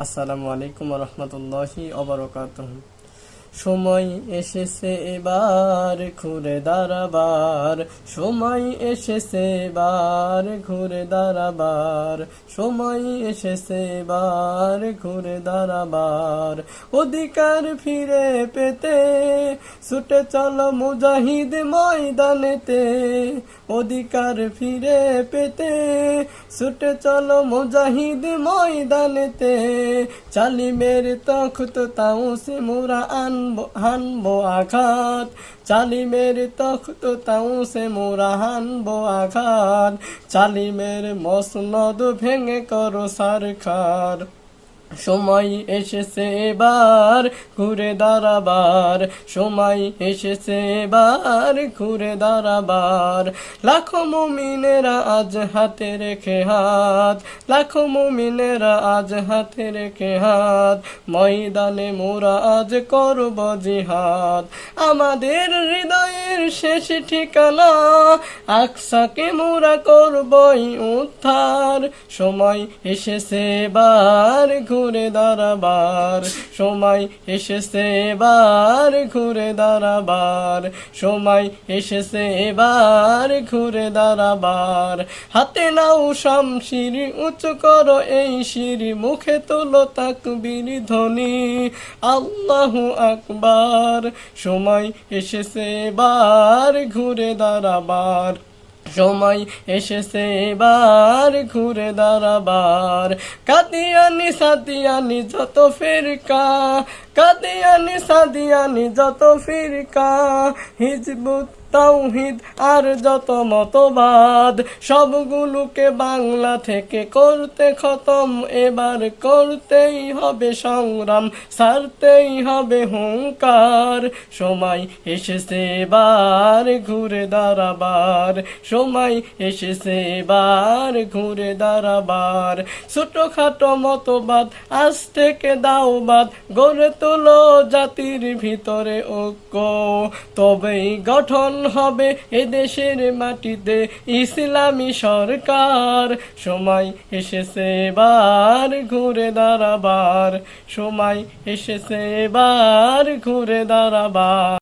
আসসালামু আলাইকুম ওয়া রাহমাতুল্লাহি ওয়া বারাকাতুহু। সময় এসেছে এবার ঘুরে দাঁড়াবার, সময় এসেছে এবার ঘুরে দাঁড়াবার, সময় এসেছে এবার ঘুরে দাঁড়াবার। অধিকার ফিরে পেতে ছুটে চলো মুজাহিদ ময়দানেতে, অধিকার ফিরে পেতে ছুটে চলো মুজাহিদ ময়দানেতে। জালিমের তখত তাউসে মোরা হানবো আঘাত, জালিমের তখত তাউসে মোরা হানবো আঘাত। জালিমের মসনদ ভেঙে করো সারখার, সময় এসেছে এবার ঘুরে দাঁড়াবার, সময় এসেছে এবার ঘুরে দাঁড়াবার। লাখো মুমিনেরা আজ হাতে রেখে হাত, লাখো মুমিনেরা আজ হাতে রেখে হাত, ময়দানে মোরা আজ করব জিহাদ। আমাদের হৃদয়ের শেষ ঠিকানা আকসাকে মোরা করবই উদ্ধার, সময় এসেছে এবার ঘুরে দাঁড়াবার, সময় এসেছে এবার ঘুরে দাঁড়াবার, সময় এসেছে এবার ঘুরে দাঁড়াবার। হাতে নাও শামশির উঁচু করো এই শির, মুখে তোলো তাকবীর ধ্বনি আল্লাহু আকবার। সময় এসেছে এবার ঘুরে দাঁড়াবার, সময় এসেছে এবার ঘুরে দাঁড়াবার। কাদিয়ানি সাদিয়ানি যত ফিরকা, কাদিয়ানি সাদিয়ানি যত ফিরকা, হিজবুত তাওহীদ আর যত মতবাদ, সবগুলোকে বাংলা থেকে করতে খতম। এবার করতেই হবে সংগ্রাম, ছাড়তেই হবে হুঙ্কার। সময় এসেছে এবার ঘুরে দাঁড়াবার, সময় এসেছে এবার ঘুরে দাঁড়াবার। ছোটখাটো মতবাদ আজ থেকে দাও বাদ, গড়ে তোলো জাতির ভিতরে ঐক্য, তবেই গঠন হবে এদেশের মাটিতে ইসলামী সরকার। সময় এসেছে এবার ঘুরে দাঁড়াবার, সময় এসেছে এবার ঘুরে দাঁড়াবার।